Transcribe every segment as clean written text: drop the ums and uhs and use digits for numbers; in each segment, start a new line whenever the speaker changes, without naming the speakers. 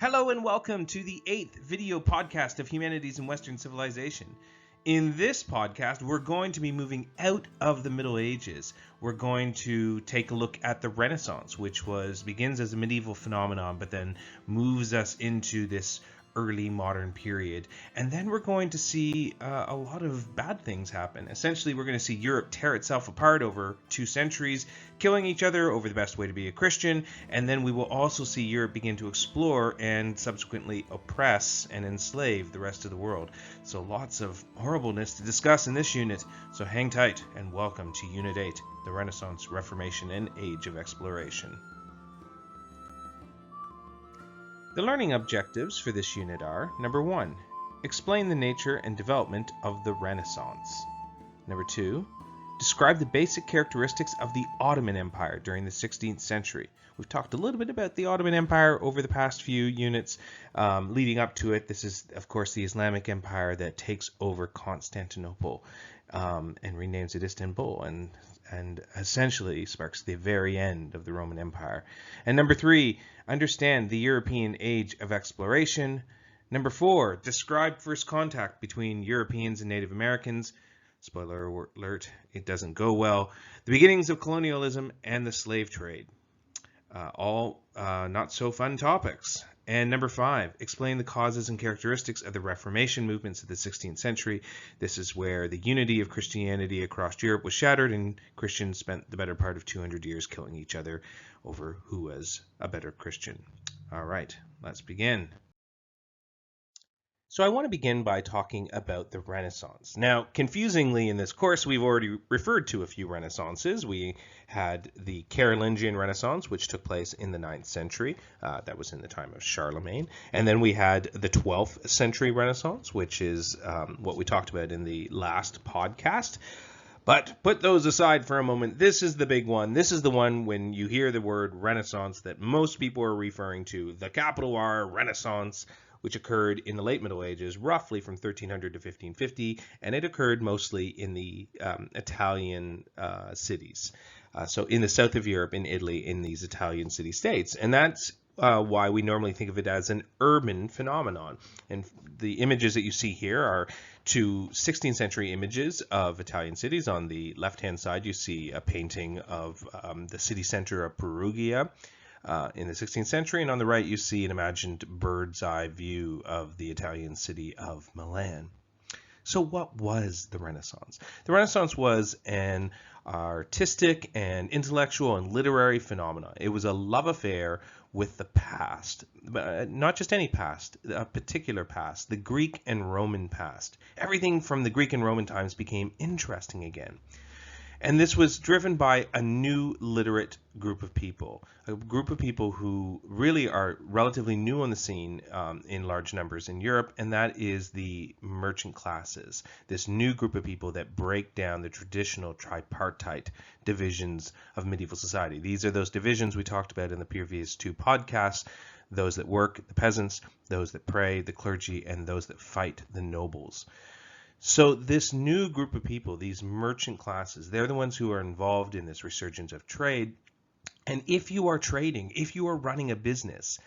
Hello and welcome to the 8th video podcast of Humanities and Western Civilization. In this podcast, we're going to be moving out of the Middle Ages. We're going to take a look at the Renaissance, which begins as a medieval phenomenon, but then moves us into this early modern period. And then we're going to see a lot of bad things happen. Essentially, we're going to see Europe tear itself apart over 2 centuries, killing each other over the best way to be a Christian. And then we will also see Europe begin to explore and subsequently oppress and enslave the rest of the world. So lots of horribleness to discuss in this unit. So hang tight and welcome to Unit 8, the Renaissance, Reformation, and Age of Exploration. The learning objectives for this unit are: number 1, explain the nature and development of the Renaissance. Number 2, describe the basic characteristics of the Ottoman Empire during the 16th century. We've talked a little bit about the Ottoman Empire over the past few units leading up to it. This is, of course, the Islamic Empire that takes over Constantinople and renames it Istanbul, and essentially sparks the very end of the Roman Empire. And number 3, understand the European age of exploration. Number 4, describe first contact between Europeans and Native Americans. Spoiler alert, it doesn't go well. The beginnings of colonialism and the slave trade. All not so fun topics. And number 5, explain the causes and characteristics of the Reformation movements of the 16th century. This is where the unity of Christianity across Europe was shattered, and Christians spent the better part of 200 years killing each other over who was a better Christian. All right, let's begin. So I want to begin by talking about the Renaissance. Now, confusingly in this course, we've already referred to a few Renaissances. We had the Carolingian Renaissance, which took place in the 9th century. That was in the time of Charlemagne. And then we had the 12th century Renaissance, which is what we talked about in the last podcast. But put those aside for a moment. This is the big one. This is the one when you hear the word Renaissance that most people are referring to, the capital R Renaissance, which occurred in the late Middle Ages, roughly from 1300 to 1550, and it occurred mostly in the Italian cities. So in the south of Europe, in Italy, in these Italian city-states. And that's why we normally think of it as an urban phenomenon. And the images that you see here are 2 16th century images of Italian cities. On the left-hand side, you see a painting of the city center of Perugia in the 16th century, and on the right you see an imagined bird's eye view of the Italian city of Milan. So what was the Renaissance? The Renaissance was an artistic and intellectual and literary phenomenon. It was a love affair with the past, but not just any past, a particular past, the Greek and Roman past. Everything from the Greek and Roman times became interesting again. And this was driven by a new literate group of people, a group of people who really are relatively new on the scene in large numbers in Europe, and that is the merchant classes, this new group of people that break down the traditional tripartite divisions of medieval society. These are those divisions we talked about in the previous 2 podcasts: those that work, the peasants; those that pray, the clergy; and those that fight, the nobles. So this new group of people, these merchant classes, they're the ones who are involved in this resurgence of trade. And if you are trading, if you are running a business,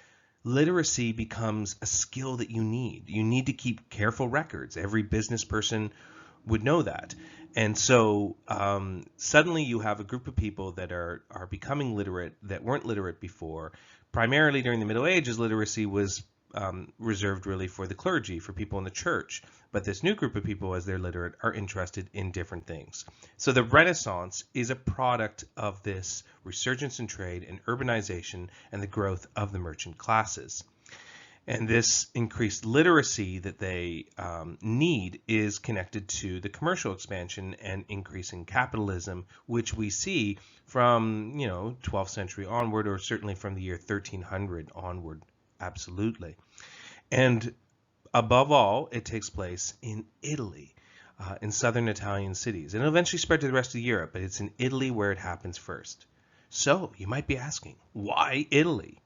literacy becomes a skill that you need. You need to keep careful records. Every business person would know that. And so suddenly you have a group of people that are becoming literate that weren't literate before. Primarily during the Middle Ages, literacy was reserved really for the clergy, for people in the church. But this new group of people, as they're literate, are interested in different things. So the Renaissance is a product of this resurgence in trade and urbanization and the growth of the merchant classes. And this increased literacy that they need is connected to the commercial expansion and increase in capitalism, which we see from 12th century onward, or certainly from the year 1300 onward. Absolutely. And above all, it takes place in Italy, in southern Italian cities. And it'll eventually spread to the rest of Europe, but it's in Italy where it happens first. So you might be asking, why Italy?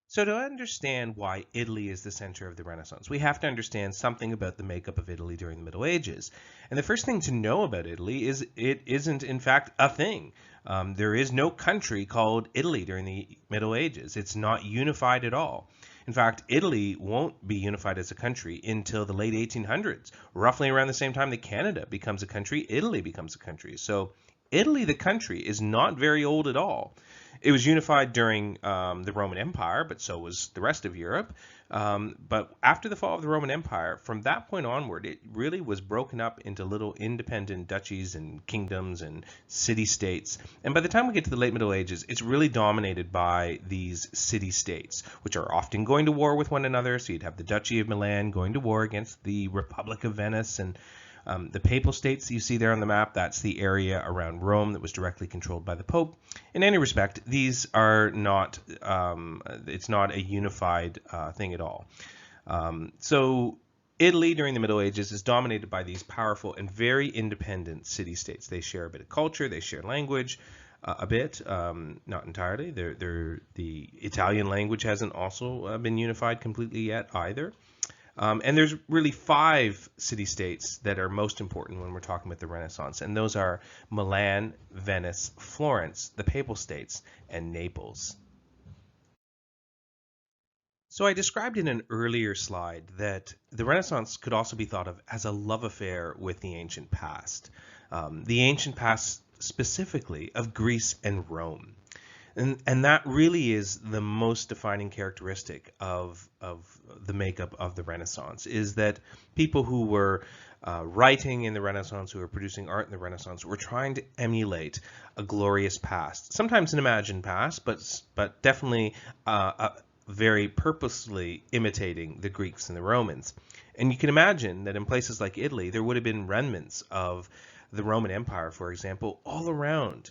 So to understand why Italy is the center of the Renaissance, we have to understand something about the makeup of Italy during the Middle Ages. And the first thing to know about Italy is it isn't, in fact, a thing. There is no country called Italy during the Middle Ages. It's not unified at all. In fact, Italy won't be unified as a country until the late 1800s, roughly around the same time that Canada becomes a country, Italy becomes a country. So Italy, the country, is not very old at all. It was unified during the Roman Empire, but so was the rest of Europe. But after the fall of the Roman Empire, from that point onward, it really was broken up into little independent duchies and kingdoms and city-states. And by the time we get to the late Middle Ages, it's really dominated by these city-states, which are often going to war with one another. So you'd have the Duchy of Milan going to war against the Republic of Venice, and the Papal States you see there on the map, that's the area around Rome that was directly controlled by the Pope. In any respect, these are not, it's not a unified thing at all. So Italy during the Middle Ages is dominated by these powerful and very independent city-states. They share a bit of culture, they share language, a bit, not entirely. The Italian language hasn't also been unified completely yet either. And there's really 5 city-states that are most important when we're talking about the Renaissance, and those are Milan, Venice, Florence, the Papal States, and Naples. So I described in an earlier slide that the Renaissance could also be thought of as a love affair with the ancient past. The ancient past specifically of Greece and Rome. And that really is the most defining characteristic of the makeup of the Renaissance, is that people who were writing in the Renaissance, who were producing art in the Renaissance, were trying to emulate a glorious past, sometimes an imagined past, but definitely very purposely imitating the Greeks and the Romans. And you can imagine that in places like Italy, there would have been remnants of the Roman Empire, for example, all around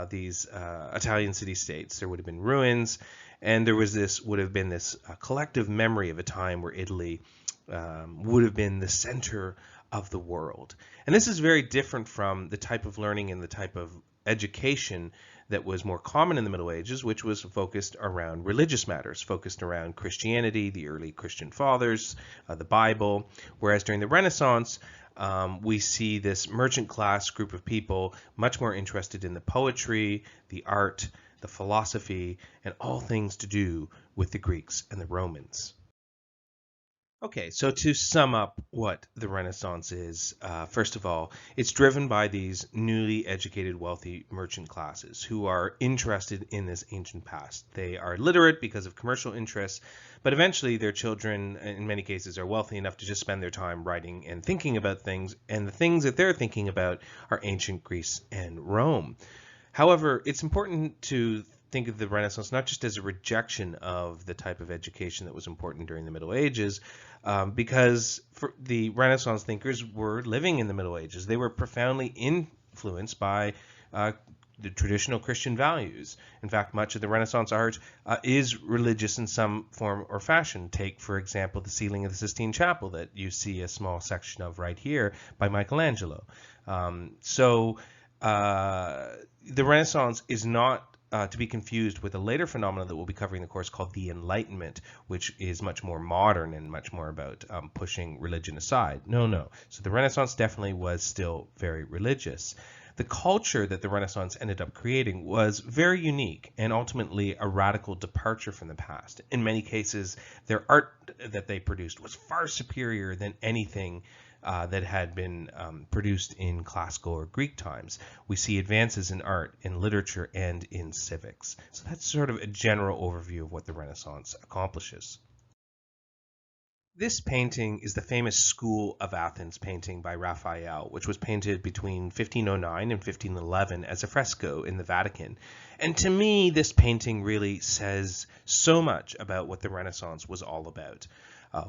these Italian city-states. There would have been ruins, and there was would have been this collective memory of a time where Italy would have been the center of the world. And this is very different from the type of learning and the type of education that was more common in the Middle Ages, which was focused around religious matters, focused around Christianity, the early Christian fathers, the Bible, whereas during the Renaissance, we see this merchant class group of people much more interested in the poetry, the art, the philosophy, and all things to do with the Greeks and the Romans. Okay, so to sum up what the Renaissance is, first of all, it's driven by these newly educated, wealthy merchant classes who are interested in this ancient past. They are literate because of commercial interests, but eventually their children, in many cases, are wealthy enough to just spend their time writing and thinking about things, and the things that they're thinking about are ancient Greece and Rome. However, it's important to think of the Renaissance not just as a rejection of the type of education that was important during the Middle Ages, because the Renaissance thinkers were living in the Middle Ages. They were profoundly influenced by the traditional Christian values. In fact, much of the Renaissance art is religious in some form or fashion. Take, for example, the ceiling of the Sistine Chapel that you see a small section of right here by Michelangelo. So the Renaissance is not to be confused with a later phenomenon that we'll be covering in the course called the Enlightenment, which is much more modern and much more about pushing religion aside. No. So the Renaissance definitely was still very religious. The culture that the Renaissance ended up creating was very unique and ultimately a radical departure from the past. In many cases, their art that they produced was far superior than anything that had been produced in classical or Greek times. We see advances in art, in literature, and in civics. So that's sort of a general overview of what the Renaissance accomplishes. This painting is the famous School of Athens painting by Raphael, which was painted between 1509 and 1511 as a fresco in the Vatican. And to me, this painting really says so much about what the Renaissance was all about.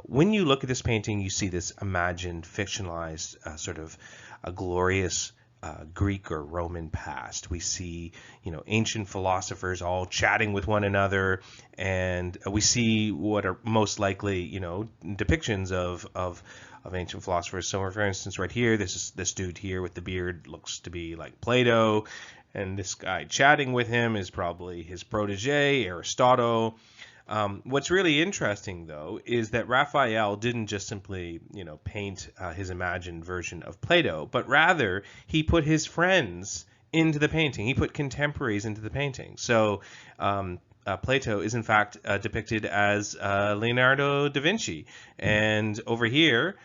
When you look at this painting, you see this imagined, fictionalized, sort of a glorious Greek or Roman past. We see, ancient philosophers all chatting with one another, and we see what are most likely, depictions of ancient philosophers. So, for instance, right here, this dude here with the beard looks to be like Plato, and this guy chatting with him is probably his protege, Aristotle. What's really interesting, though, is that Raphael didn't just simply, paint his imagined version of Plato, but rather he put his friends into the painting. He put contemporaries into the painting. So Plato is in fact depicted as Leonardo da Vinci, and over here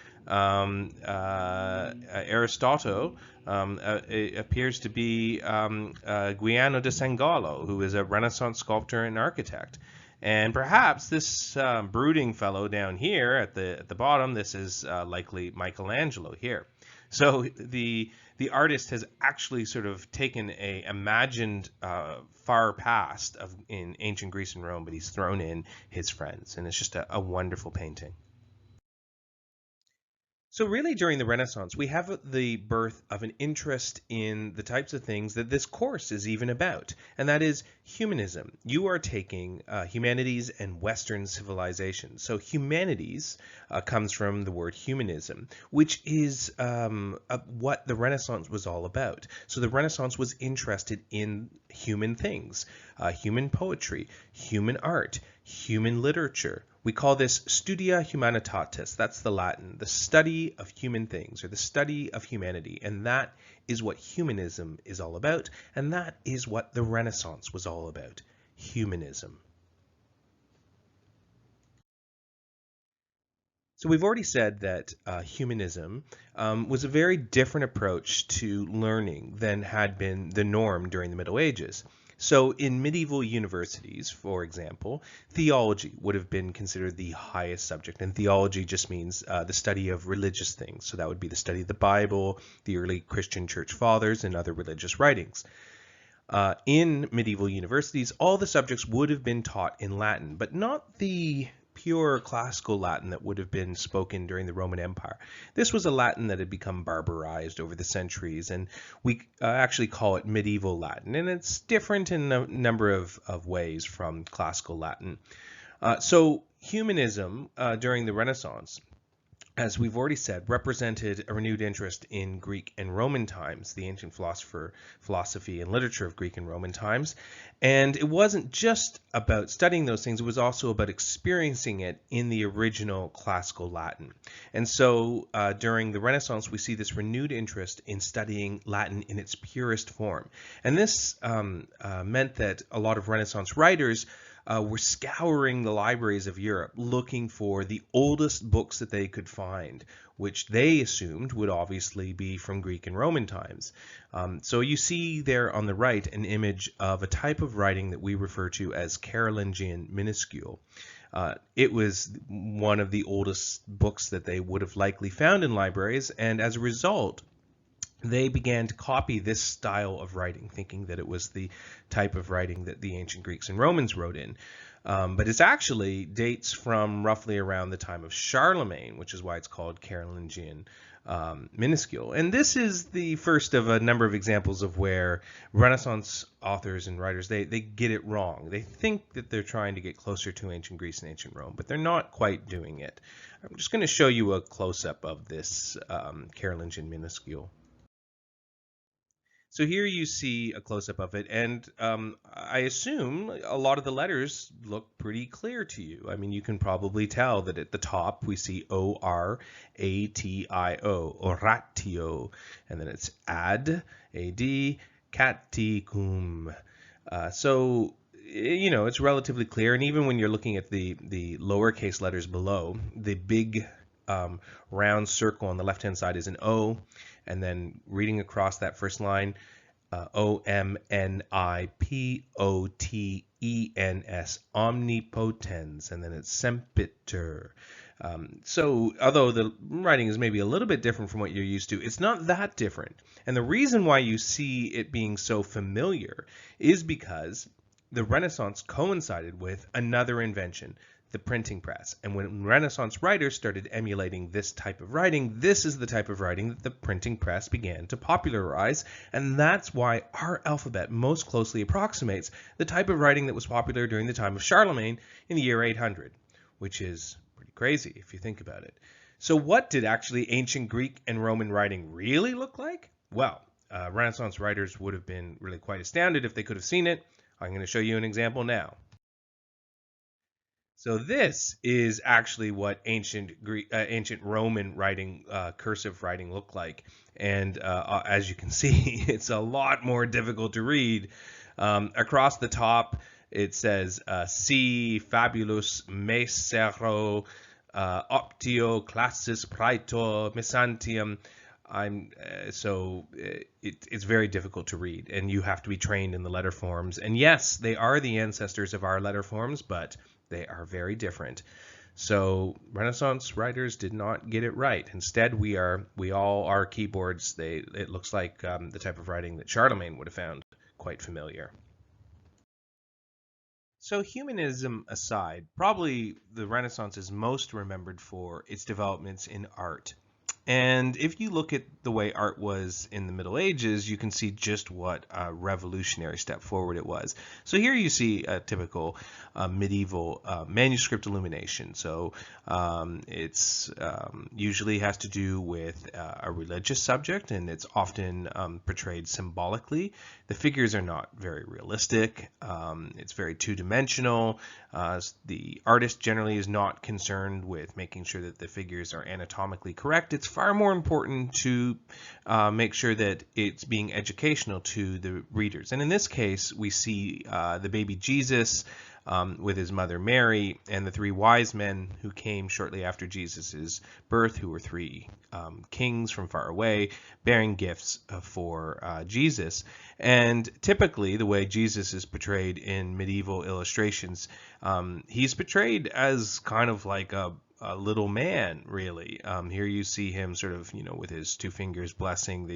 Aristotle appears to be Guiano da Sangallo, who is a Renaissance sculptor and architect. And perhaps this brooding fellow down here at the bottom, this is likely Michelangelo here. So the artist has actually sort of taken a imagined far past in ancient Greece and Rome, but he's thrown in his friends, and it's just a wonderful painting. So really during the Renaissance, we have the birth of an interest in the types of things that this course is even about, and that is humanism. You are taking Humanities and Western Civilization. So humanities comes from the word humanism, which is what the Renaissance was all about. So the Renaissance was interested in human things, human poetry, human art, human literature. We call this studia humanitatis. That's the Latin, the study of human things, or the study of humanity. And that is what humanism is all about. And that is what the Renaissance was all about, humanism. So we've already said that humanism was a very different approach to learning than had been the norm during the Middle Ages. So in medieval universities, for example, theology would have been considered the highest subject. And theology just means the study of religious things. So that would be the study of the Bible, the early Christian church fathers, and other religious writings. In medieval universities, all the subjects would have been taught in Latin, but not the pure classical Latin that would have been spoken during the Roman Empire. This was a Latin that had become barbarized over the centuries, and we actually call it medieval Latin, and it's different in a number of ways from classical Latin. So humanism during the Renaissance, as we've already said, represented a renewed interest in Greek and Roman times, the ancient philosophy and literature of Greek and Roman times. And it wasn't just about studying those things, it was also about experiencing it in the original classical Latin. And so during the Renaissance, we see this renewed interest in studying Latin in its purest form. And this meant that a lot of Renaissance writers were scouring the libraries of Europe looking for the oldest books that they could find, which they assumed would obviously be from Greek and Roman times. So you see there on the right an image of a type of writing that we refer to as Carolingian minuscule. It was one of the oldest books that they would have likely found in libraries, and as a result, they began to copy this style of writing, thinking that it was the type of writing that the ancient Greeks and Romans wrote in. But it actually dates from roughly around the time of Charlemagne, which is why it's called Carolingian minuscule. And this is the first of a number of examples of where Renaissance authors and writers, they get it wrong. They think that they're trying to get closer to ancient Greece and ancient Rome, but they're not quite doing it. I'm just going to show you a close-up of this Carolingian minuscule. So here you see a close-up of it, and I assume a lot of the letters look pretty clear to you. I mean, you can probably tell that at the top we see O-R-A-T-I-O, oratio, and then it's ad, A-D, caticum. So, you know, it's relatively clear, and even when you're looking at the lowercase letters below, the big round circle on the left-hand side is an O, and then reading across that first line, O-M-N-I-P-O-T-E-N-S, omnipotens, and then it's sempiter. So although the writing is maybe a little bit different from what you're used to, it's not that different. And the reason why you see it being so familiar is because the Renaissance coincided with another invention, the printing press. And when Renaissance writers started emulating this type of writing, this is the type of writing that the printing press began to popularize. And that's why our alphabet most closely approximates the type of writing that was popular during the time of Charlemagne in the year 800, which is pretty crazy if you think about it. So what did actually ancient Greek and Roman writing really look like? Well, Renaissance writers would have been really quite astounded if they could have seen it. I'm going to show you an example now. So this is actually what ancient Roman writing, cursive writing, looked like, and as you can see, it's a lot more difficult to read. Across the top, it says "Si fabulus mesero optio classis praetor mesantium." It's very difficult to read, and you have to be trained in the letter forms. And yes, they are the ancestors of our letter forms, but they are very different. So Renaissance writers did not get it right. Instead, we all are keyboards. It looks like the type of writing that Charlemagne would have found quite familiar. So humanism aside, probably the Renaissance is most remembered for its developments in art. And if you look at the way art was in the Middle Ages, you can see just what a revolutionary step forward it was. So here you see a typical medieval manuscript illumination. So it's usually has to do with a religious subject, and it's often portrayed symbolically. The figures are not very realistic. It's very two-dimensional. The artist generally is not concerned with making sure that the figures are anatomically correct. It's far more important to make sure that it's being educational to the readers. And in this case, we see the baby Jesus with his mother Mary and the three wise men who came shortly after Jesus' birth, who were three kings from far away, bearing gifts for Jesus. And typically, the way Jesus is portrayed in medieval illustrations, he's portrayed as kind of like a little man, really. Here you see him sort of, with his two fingers blessing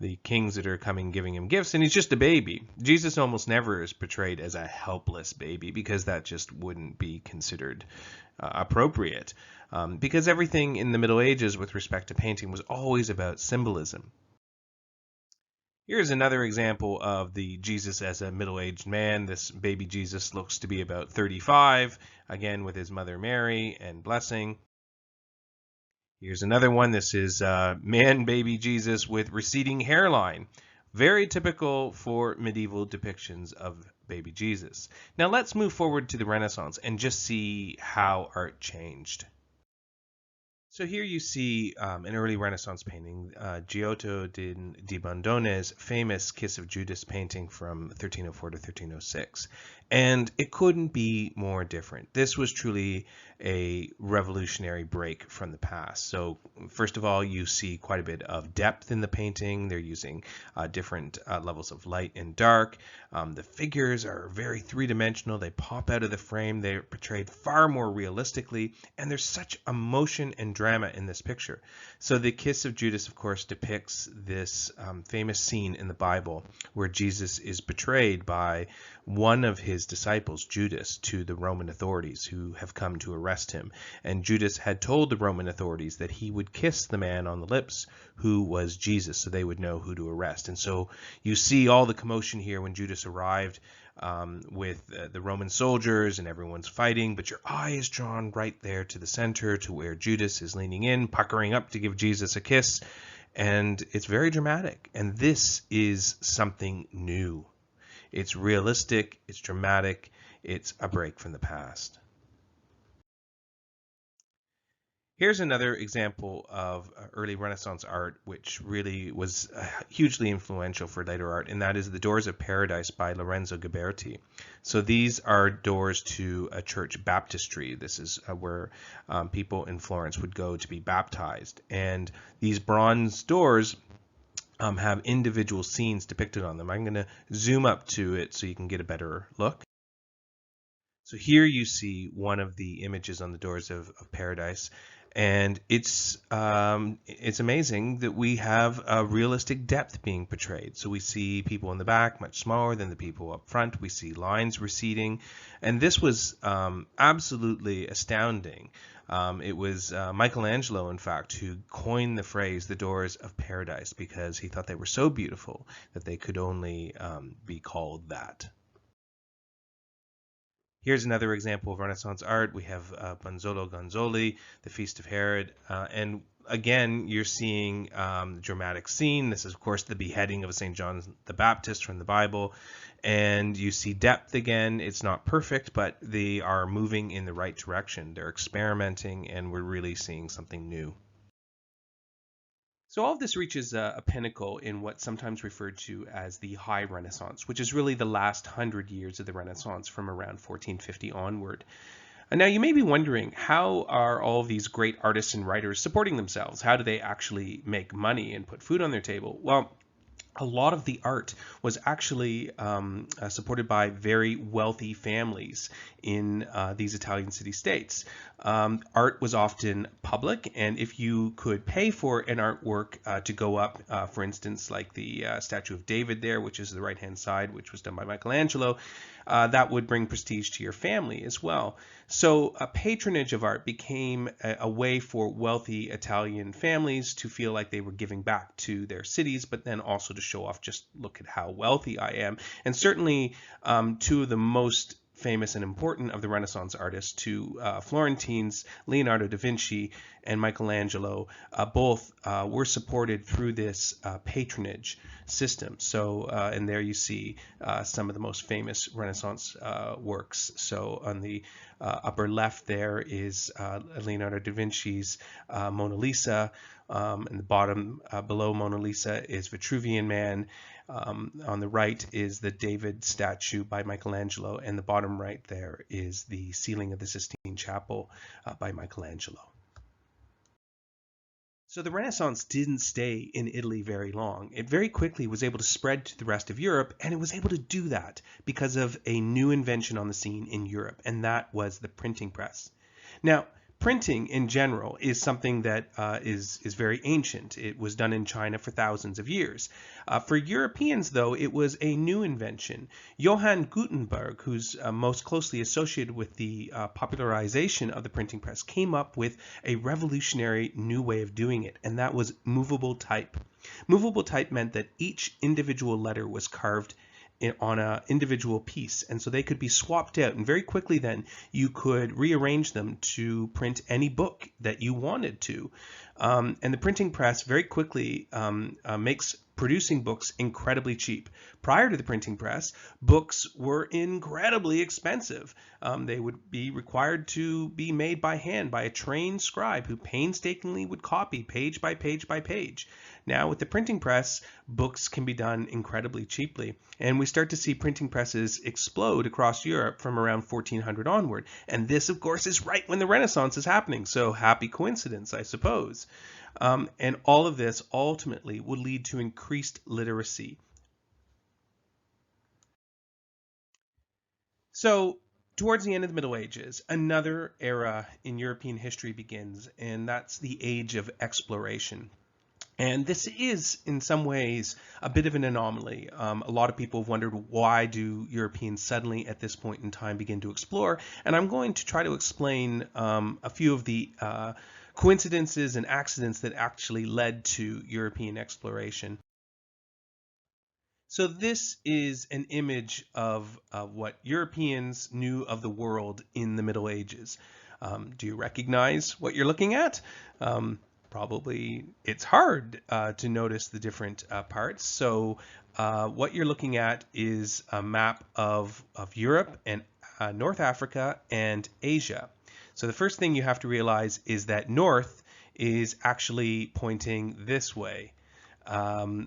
the kings that are coming, giving him gifts, and he's just a baby. Jesus almost never is portrayed as a helpless baby, because that just wouldn't be considered appropriate. Because everything in the Middle Ages with respect to painting was always about symbolism. Here's another example of the Jesus as a middle-aged man. This baby Jesus looks to be about 35, again with his mother Mary and blessing. Here's another one. This is man baby Jesus with receding hairline. Very typical for medieval depictions of baby Jesus. Now let's move forward to the Renaissance and just see how art changed. So here you see an early Renaissance painting, Giotto di Bondone's famous Kiss of Judas painting from 1304 to 1306. And it couldn't be more different. This was truly a revolutionary break from the past. So first of all, you see quite a bit of depth in the painting. They're using different levels of light and dark. The figures are very three-dimensional. They pop out of the frame. They're portrayed far more realistically. And there's such emotion and drama in this picture. So the Kiss of Judas, of course, depicts this famous scene in the Bible where Jesus is betrayed by one of his disciples, Judas, to the Roman authorities who have come to arrest him. And Judas had told the Roman authorities that he would kiss the man on the lips who was Jesus, so they would know who to arrest. And so you see all the commotion here when Judas arrived with the Roman soldiers and everyone's fighting, but your eye is drawn right there to the center to where Judas is leaning in, puckering up to give Jesus a kiss, and it's very dramatic. And this is something new. It's realistic, it's dramatic, it's a break from the past. Here's another example of early Renaissance art, which really was hugely influential for later art, and that is the Doors of Paradise by Lorenzo Ghiberti. So these are doors to a church baptistry. This is where people in Florence would go to be baptized. And these bronze doors have individual scenes depicted on them. I'm going to zoom up to it so you can get a better look. So here you see one of the images on the Doors of Paradise. And it's amazing that we have a realistic depth being portrayed. So we see people in the back much smaller than the people up front. We see lines receding. And this was absolutely astounding. It was Michelangelo, in fact, who coined the phrase "the Doors of Paradise" because he thought they were so beautiful that they could only be called that. Here's another example of Renaissance art. We have Banzolo Gonzoli, The Feast of Herod, and again, you're seeing the dramatic scene. This is, of course, the beheading of St. John the Baptist from the Bible. And you see depth again. It's not perfect, but they are moving in the right direction. They're experimenting, and we're really seeing something new. So all of this reaches a pinnacle in what's sometimes referred to as the High Renaissance, which is really the last 100 years of the Renaissance from around 1450 onward. And now you may be wondering, how are all of these great artists and writers supporting themselves? How do they actually make money and put food on their table? Well, a lot of the art was actually supported by very wealthy families in these Italian city-states. Art was often public, and if you could pay for an artwork to go up, for instance, like the statue of David there, which is the right-hand side, which was done by Michelangelo, that would bring prestige to your family as well. So a patronage of art became a way for wealthy Italian families to feel like they were giving back to their cities, but then also to show off, just look at how wealthy I am. And certainly two of the most famous and important of the Renaissance artists, two Florentines, Leonardo da Vinci and Michelangelo, both were supported through this patronage system. So, and there you see some of the most famous Renaissance works. So on the upper left there is Leonardo da Vinci's Mona Lisa, and the bottom below Mona Lisa is Vitruvian Man. On the right is the David statue by Michelangelo, and the bottom right there is the ceiling of the Sistine Chapel by Michelangelo. So the Renaissance didn't stay in Italy very long. It very quickly was able to spread to the rest of Europe, and it was able to do that because of a new invention on the scene in Europe, and that was the printing press. Now, printing in general is something that is very ancient. It was done in China for thousands of years. For Europeans, though, it was a new invention. Johann Gutenberg, who's most closely associated with the popularization of the printing press, came up with a revolutionary new way of doing it, and that was movable type. Movable type meant that each individual letter was carved on an individual piece, and so they could be swapped out, and very quickly then you could rearrange them to print any book that you wanted to. And the printing press very quickly makes producing books incredibly cheap. Prior to the printing press, books were incredibly expensive. They would be required to be made by hand by a trained scribe who painstakingly would copy page by page by page. Now with the printing press, books can be done incredibly cheaply. And we start to see printing presses explode across Europe from around 1400 onward. And this, of course, is right when the Renaissance is happening. So happy coincidence, I suppose. And all of this ultimately would lead to increased literacy. So towards the end of the Middle Ages, another era in European history begins, and that's the age of exploration. And this is, in some ways, a bit of an anomaly. A lot of people have wondered, why do Europeans suddenly at this point in time begin to explore? And I'm going to try to explain a few of the coincidences and accidents that actually led to European exploration. So this is an image of what Europeans knew of the world in the Middle Ages. Do you recognize what you're looking at? Probably it's hard to notice the different parts. So what you're looking at is a map of Europe and North Africa and Asia. So the first thing you have to realize is that north is actually pointing this way. So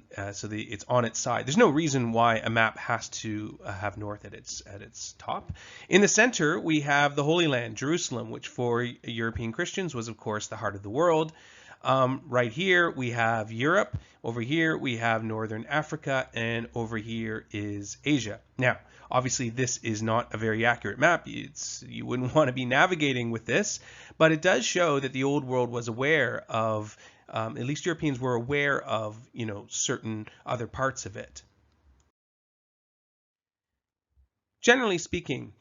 it's on its side. There's no reason why a map has to have north at its top. In the center, we have the Holy Land, Jerusalem, which for European Christians was, of course, the heart of the world. Right here we have Europe, over here we have Northern Africa, and over here is Asia. Now, obviously this is not a very accurate map. You wouldn't want to be navigating with this, but it does show that the old world was aware of, at least Europeans were aware of, certain other parts of it. Generally speaking,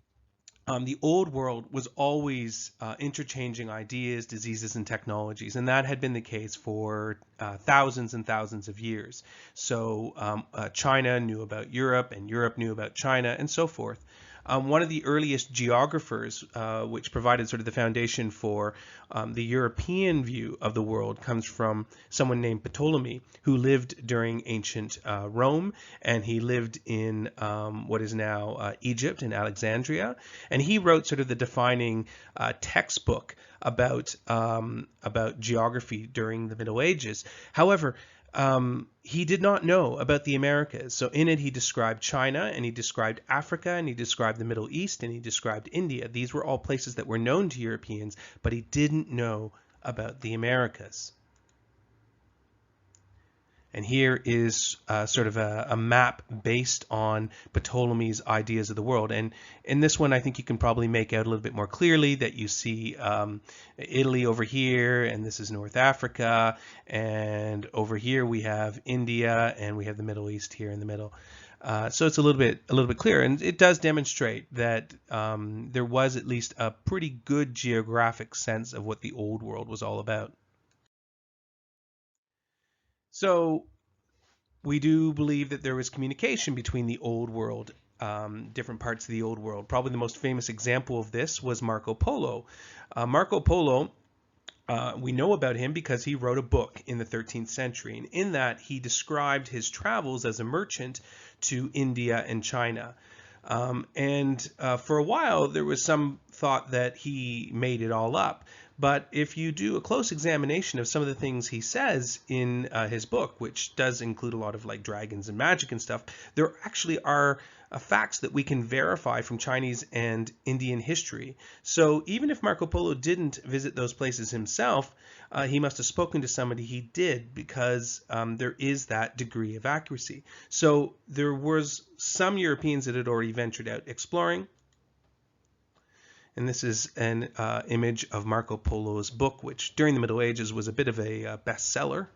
the old world was always interchanging ideas, diseases, and technologies, and that had been the case for thousands and thousands of years. So China knew about Europe, and Europe knew about China, and so forth. One of the earliest geographers, which provided sort of the foundation for the European view of the world, comes from someone named Ptolemy, who lived during ancient Rome, and he lived in what is now Egypt, in Alexandria, and he wrote sort of the defining textbook about geography during the Middle Ages. However, he did not know about the Americas. So in it, he described China, and he described Africa, and he described the Middle East, and he described India. These were all places that were known to Europeans, but he didn't know about the Americas. And here is sort of a map based on Ptolemy's ideas of the world. And in this one, I think you can probably make out a little bit more clearly that you see Italy over here, and this is North Africa, and over here we have India, and we have the Middle East here in the middle. So it's a little bit clearer, and it does demonstrate that there was at least a pretty good geographic sense of what the old world was all about. So we do believe that there was communication between the old world, different parts of the old world. Probably the most famous example of this was Marco Polo. Marco Polo, we know about him because he wrote a book in the 13th century, and in that he described his travels as a merchant to India and China. For a while, there was some thought that he made it all up. But if you do a close examination of some of the things he says in his book, which does include a lot of like dragons and magic and stuff, there actually are facts that we can verify from Chinese and Indian history. So even if Marco Polo didn't visit those places himself, he must have spoken to somebody he did, because there is that degree of accuracy. So there was some Europeans that had already ventured out exploring. And this is an image of Marco Polo's book, which during the Middle Ages was a bit of a bestseller.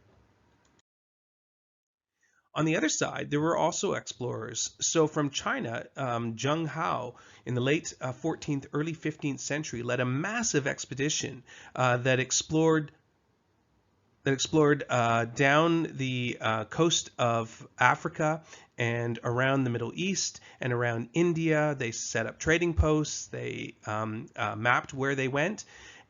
On the other side, there were also explorers. So from China, Zheng Hao in the late 14th, early 15th century led a massive expedition that explored down the coast of Africa and around the Middle East and around India. They set up trading posts. They mapped where they went.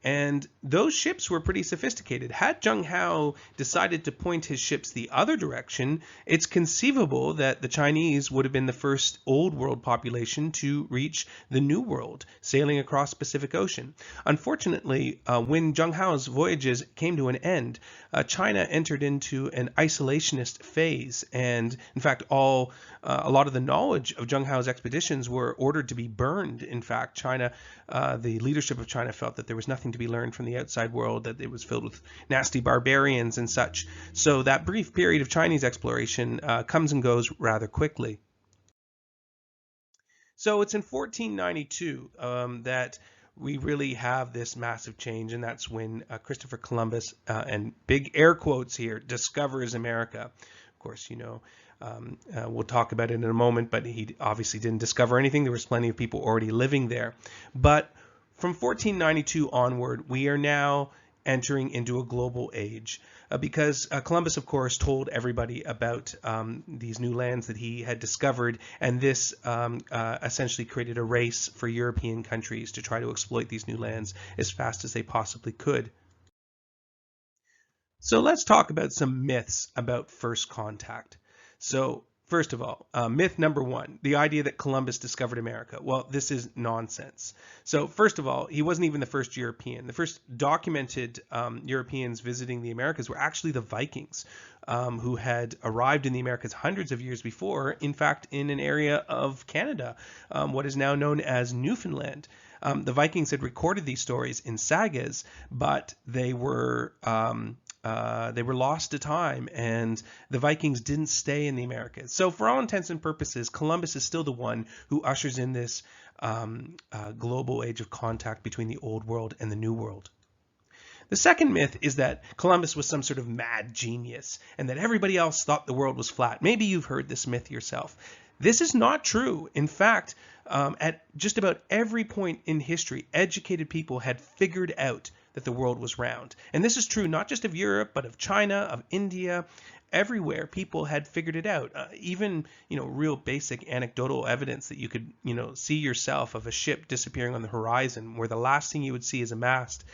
And those ships were pretty sophisticated. Had Zheng Hao decided to point his ships the other direction, it's conceivable that the Chinese would have been the first old world population to reach the New World, sailing across the Pacific Ocean. Unfortunately, when Zheng Hao's voyages came to an end, China entered into an isolationist phase. And in fact, a lot of the knowledge of Zheng Hao's expeditions were ordered to be burned. In fact, the leadership of China felt that there was nothing to be learned from the outside world, that it was filled with nasty barbarians and such. So that brief period of Chinese exploration comes and goes rather quickly. So it's in 1492 that we really have this massive change, and that's when Christopher Columbus, and big air quotes here, discovers America. Of course, you know, we'll talk about it in a moment, but he obviously didn't discover anything. There was plenty of people already living there. But from 1492 onward, we are now entering into a global age, because Columbus, of course, told everybody about these new lands that he had discovered, and this essentially created a race for European countries to try to exploit these new lands as fast as they possibly could. So let's talk about some myths about first contact. So first of all, myth number one, the idea that Columbus discovered America. Well, this is nonsense. So first of all, he wasn't even the first European. The first documented Europeans visiting the Americas were actually the Vikings, who had arrived in the Americas hundreds of years before, in fact, in an area of Canada, what is now known as Newfoundland. The Vikings had recorded these stories in sagas, but they were lost to time, and the Vikings didn't stay in the Americas. So for all intents and purposes, Columbus is still the one who ushers in this global age of contact between the old world and the new world. The second myth is that Columbus was some sort of mad genius and that everybody else thought the world was flat. Maybe you've heard this myth yourself. This is not true. In fact, at just about every point in history, educated people had figured out that the world was round. And this is true not just of Europe, but of China, of India, everywhere people had figured it out. Even, real basic anecdotal evidence that you could, see yourself of a ship disappearing on the horizon, where the last thing you would see is a mast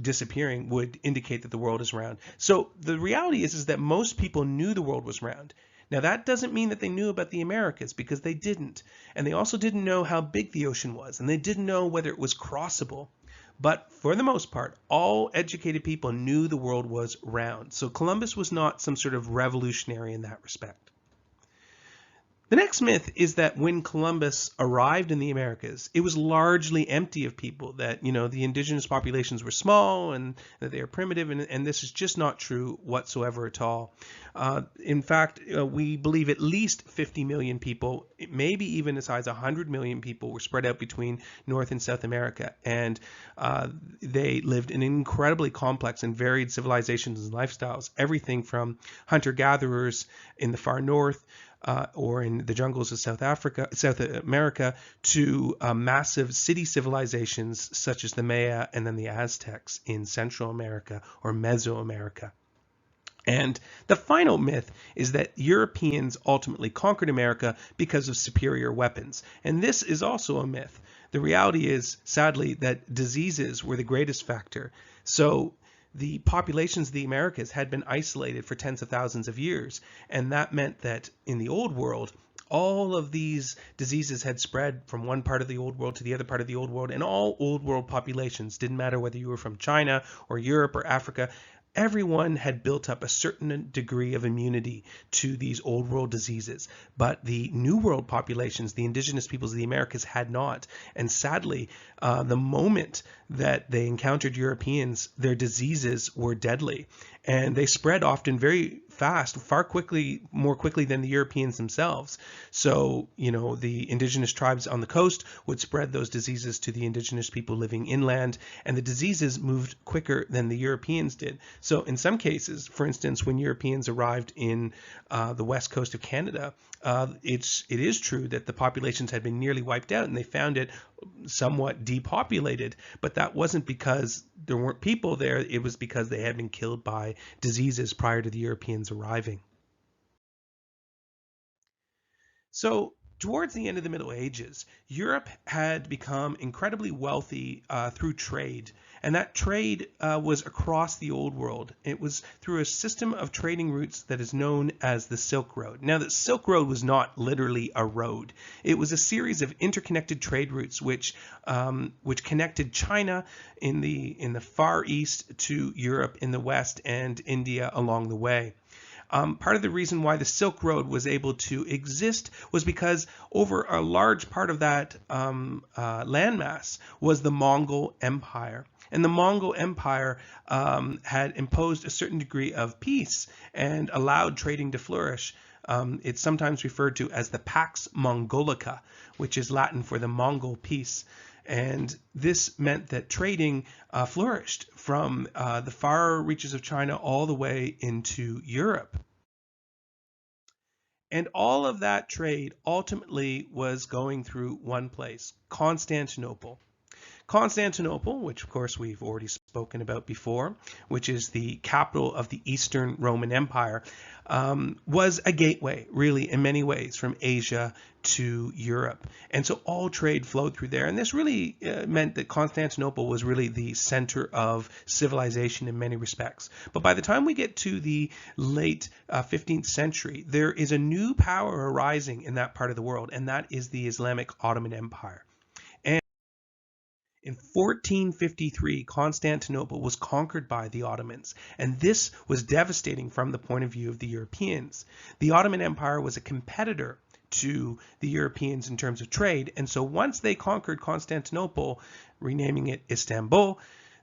disappearing, would indicate that the world is round. So the reality is that most people knew the world was round. Now, that doesn't mean that they knew about the Americas, because they didn't. And they also didn't know how big the ocean was, and they didn't know whether it was crossable. But for the most part, all educated people knew the world was round. So Columbus was not some sort of revolutionary in that respect. The next myth is that when Columbus arrived in the Americas, it was largely empty of people, that, the indigenous populations were small and that they are primitive, and this is just not true whatsoever at all. In fact, we believe at least 50 million people, maybe even as high as 100 million people, were spread out between North and South America, and they lived in incredibly complex and varied civilizations and lifestyles, everything from hunter-gatherers in the far north, or in the jungles of South America, to massive city civilizations such as the Maya and then the Aztecs in Central America or Mesoamerica. And the final myth is that Europeans ultimately conquered America because of superior weapons. And this is also a myth. The reality is, sadly, that diseases were the greatest factor. So the populations of the Americas had been isolated for tens of thousands of years, and that meant that in the Old World, all of these diseases had spread from one part of the Old World to the other part of the Old World, and all Old World populations, didn't matter whether you were from China or Europe or Africa, everyone had built up a certain degree of immunity to these Old World diseases. But the New World populations, the indigenous peoples of the Americas, had not. And sadly, the moment that they encountered Europeans, their diseases were deadly. And they spread often very fast, more quickly than the Europeans themselves. So, the indigenous tribes on the coast would spread those diseases to the indigenous people living inland, and the diseases moved quicker than the Europeans did. So in some cases, for instance, when Europeans arrived in the west coast of Canada, it is true that the populations had been nearly wiped out, and they found it somewhat depopulated, but that wasn't because there weren't people there. It was because they had been killed by diseases prior to the Europeans arriving. So towards the end of the Middle Ages, Europe had become incredibly wealthy through trade, and that trade was across the Old World. It was through a system of trading routes that is known as the Silk Road. Now, the Silk Road was not literally a road. It was a series of interconnected trade routes which connected China in the Far East to Europe in the West and India along the way. Part of the reason why the Silk Road was able to exist was because over a large part of that landmass was the Mongol Empire. And the Mongol Empire had imposed a certain degree of peace and allowed trading to flourish. It's sometimes referred to as the Pax Mongolica, which is Latin for the Mongol peace. And this meant that trading flourished from the far reaches of China all the way into Europe. And all of that trade ultimately was going through one place, Constantinople. Constantinople, which of course we've already spoken about before, which is the capital of the Eastern Roman Empire, was a gateway, really, in many ways, from Asia to Europe. And so all trade flowed through there. And this really meant that Constantinople was really the center of civilization in many respects. But by the time we get to the late 15th century, there is a new power arising in that part of the world, and that is the Islamic Ottoman Empire. In 1453, Constantinople was conquered by the Ottomans, and this was devastating from the point of view of the Europeans. The Ottoman Empire was a competitor to the Europeans in terms of trade, and so once they conquered Constantinople, renaming it Istanbul,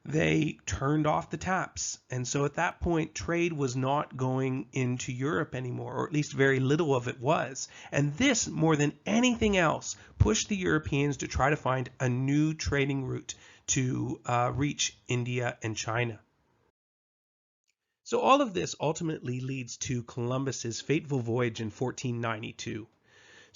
they turned off the taps. And so at that point, trade was not going into Europe anymore, or at least very little of it was. And this, more than anything else, pushed the Europeans to try to find a new trading route to reach India and China. So all of this ultimately leads to Columbus's fateful voyage in 1492.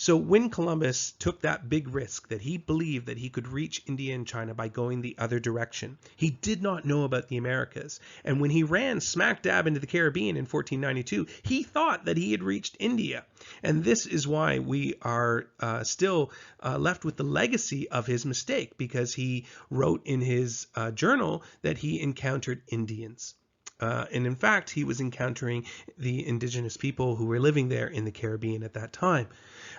So when Columbus took that big risk that he believed that he could reach India and China by going the other direction, he did not know about the Americas. And when he ran smack dab into the Caribbean in 1492, he thought that he had reached India. And this is why we are still left with the legacy of his mistake, because he wrote in his journal that he encountered Indians. And in fact, he was encountering the indigenous people who were living there in the Caribbean at that time.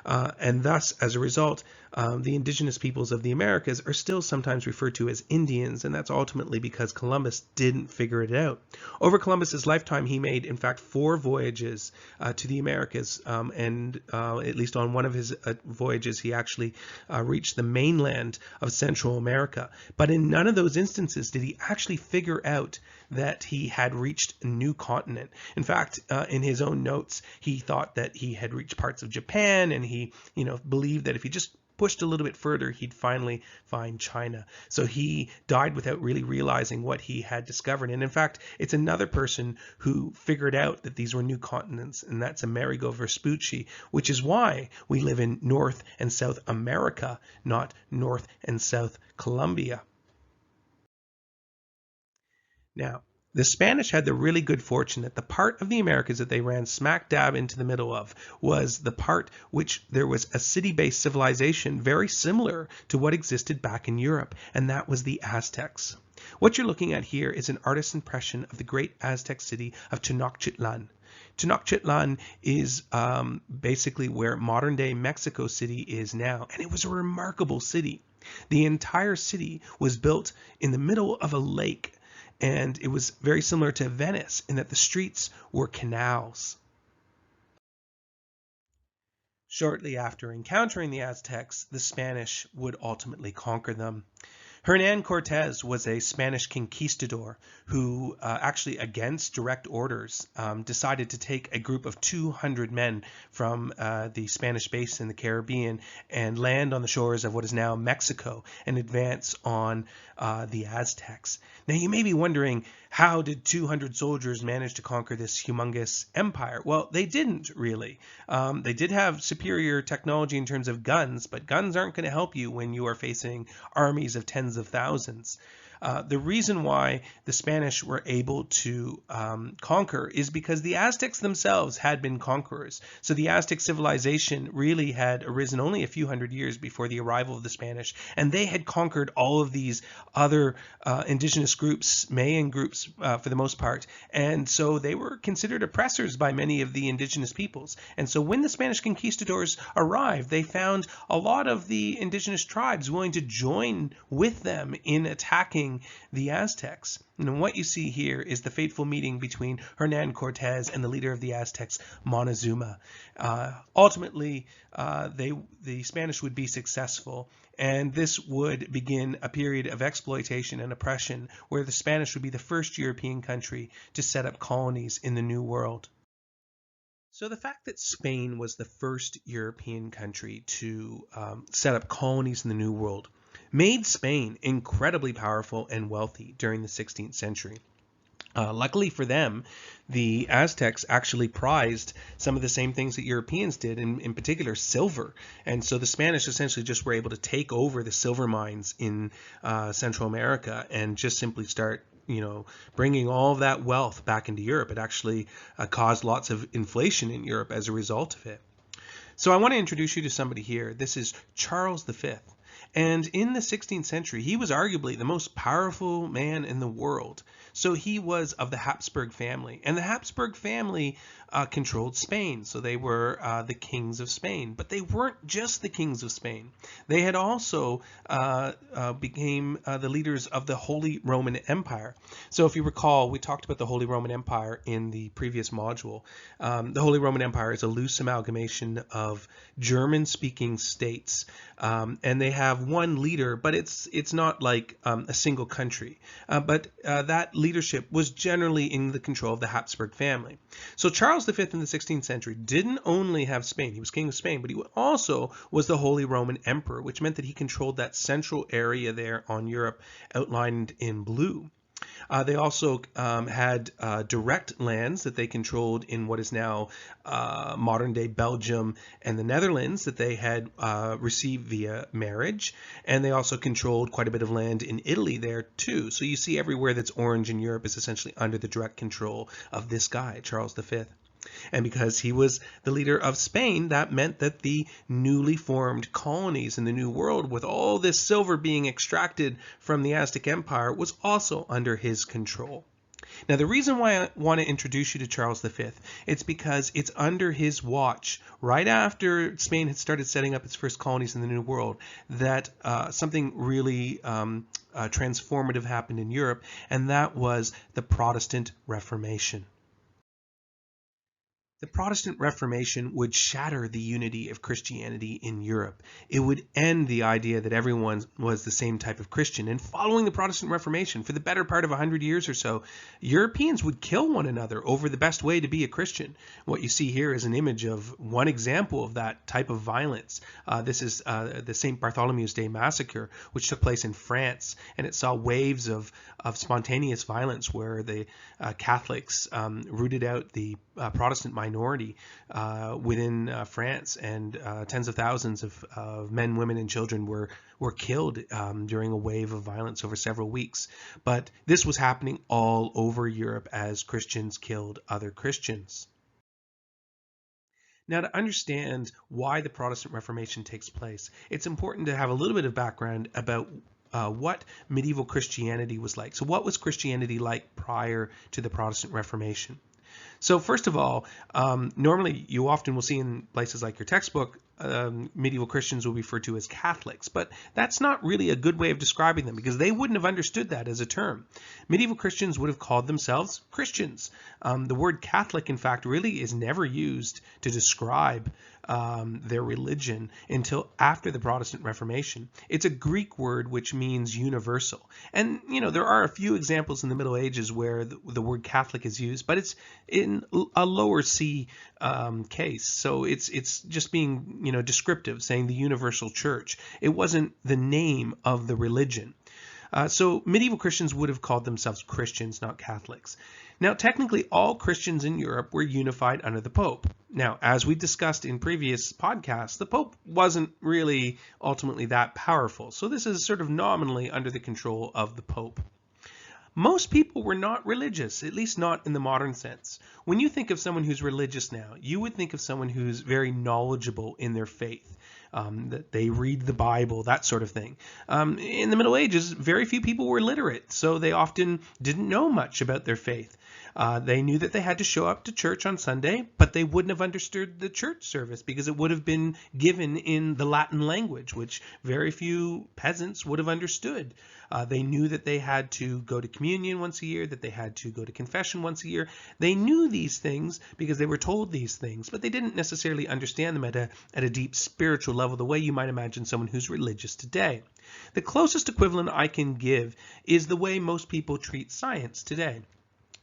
And thus, as a result, the indigenous peoples of the Americas are still sometimes referred to as Indians, and that's ultimately because Columbus didn't figure it out. Over Columbus's lifetime, he made, in fact, 4 voyages to the Americas, and at least on one of his voyages, he actually reached the mainland of Central America. But in none of those instances did he actually figure out that he had reached a new continent. In fact, in his own notes, he thought that he had reached parts of Japan, and he, believed that if he just pushed a little bit further, he'd finally find China. So he died without really realizing what he had discovered. And in fact, it's another person who figured out that these were new continents, and that's Amerigo Vespucci, which is why we live in North and South America, not North and South Colombia. Now, the Spanish had the really good fortune that the part of the Americas that they ran smack dab into the middle of was the part which there was a city-based civilization very similar to what existed back in Europe, and that was the Aztecs. What you're looking at here is an artist's impression of the great Aztec city of Tenochtitlan. Tenochtitlan is basically where modern-day Mexico City is now, and it was a remarkable city. The entire city was built in the middle of a lake, and it was very similar to Venice in that the streets were canals. Shortly after encountering the Aztecs, the Spanish would ultimately conquer them. Hernan Cortez was a Spanish conquistador who actually, against direct orders, decided to take a group of 200 men from the Spanish base in the Caribbean and land on the shores of what is now Mexico and advance on the Aztecs. Now you may be wondering, how did 200 soldiers manage to conquer this humongous empire? Well, they didn't really. They did have superior technology in terms of guns, but guns aren't going to help you when you are facing armies of tens of thousands. The reason why the Spanish were able to conquer is because the Aztecs themselves had been conquerors. So the Aztec civilization really had arisen only a few hundred years before the arrival of the Spanish, and they had conquered all of these other indigenous groups, Mayan groups for the most part, and so they were considered oppressors by many of the indigenous peoples. And so when the Spanish conquistadors arrived, they found a lot of the indigenous tribes willing to join with them in attacking the Aztecs. And what you see here is the fateful meeting between Hernan Cortez and the leader of the Aztecs, Montezuma. Ultimately, the Spanish would be successful, and this would begin a period of exploitation and oppression where the Spanish would be the first European country to set up colonies in the New World. So the fact that Spain was the first European country to set up colonies in the New World made Spain incredibly powerful and wealthy during the 16th century. Luckily for them, the Aztecs actually prized some of the same things that Europeans did, in particular silver. And so the Spanish essentially just were able to take over the silver mines in Central America and just simply start bringing all of that wealth back into Europe. It actually caused lots of inflation in Europe as a result of it. So I want to introduce you to somebody here. This is Charles V. And in the 16th century, he was arguably the most powerful man in the world. So he was of the Habsburg family, and the Habsburg family controlled Spain. So they were the kings of Spain, but they weren't just the kings of Spain. They had also became the leaders of the Holy Roman Empire. So if you recall, we talked about the Holy Roman Empire in the previous module. The Holy Roman Empire is a loose amalgamation of German-speaking states, and they have one leader, but it's not like a single country. But that leadership was generally in the control of the Habsburg family. So Charles V in the 16th century didn't only have Spain, he was king of Spain, but he also was the Holy Roman Emperor, which meant that he controlled that central area there on Europe outlined in blue. They also had direct lands that they controlled in what is now modern-day Belgium and the Netherlands that they had received via marriage. And they also controlled quite a bit of land in Italy there too. So you see everywhere that's orange in Europe is essentially under the direct control of this guy, Charles V. And because he was the leader of Spain, that meant that the newly formed colonies in the New World, with all this silver being extracted from the Aztec Empire, was also under his control. Now, the reason why I want to introduce you to Charles V, it's because it's under his watch, right after Spain had started setting up its first colonies in the New World, that something really transformative happened in Europe, and that was the Protestant Reformation. The Protestant Reformation would shatter the unity of Christianity in Europe. It would end the idea that everyone was the same type of Christian. And following the Protestant Reformation, for the better part of 100 years or so, Europeans would kill one another over the best way to be a Christian. What you see here is an image of one example of that type of violence. This is the St. Bartholomew's Day massacre, which took place in France, and it saw waves of spontaneous violence where the Catholics rooted out the Protestant minority within France, and tens of thousands of men, women, and children were killed during a wave of violence over several weeks. But this was happening all over Europe as Christians killed other Christians. Now, to understand why the Protestant Reformation takes place, it's important to have a little bit of background about what medieval Christianity was like. So what was Christianity like prior to the Protestant Reformation? So first of all, normally you often will see in places like your textbook, medieval Christians will be referred to as Catholics, but that's not really a good way of describing them because they wouldn't have understood that as a term. Medieval Christians would have called themselves Christians. The word Catholic, in fact, really is never used to describe their religion until after the Protestant Reformation. It's a Greek word which means universal. And, you know, there are a few examples in the Middle Ages where the word Catholic is used, but it's in a lower C case. So it's just being, you know, descriptive, saying the universal church. It wasn't the name of the religion. So medieval Christians would have called themselves Christians, not Catholics. Now, technically, all Christians in Europe were unified under the Pope. Now, as we discussed in previous podcasts, the Pope wasn't really ultimately that powerful. So this is sort of nominally under the control of the Pope. Most people were not religious, at least not in the modern sense. When you think of someone who's religious now, you would think of someone who's very knowledgeable in their faith. That they read the Bible, that sort of thing. In the Middle Ages, very few people were literate, so they often didn't know much about their faith. They knew that they had to show up to church on Sunday, but they wouldn't have understood the church service because it would have been given in the Latin language, which very few peasants would have understood. They knew that they had to go to communion once a year, that they had to go to confession once a year. They knew these things because they were told these things, but they didn't necessarily understand them at a deep spiritual level the way you might imagine someone who's religious today. The closest equivalent I can give is the way most people treat science today,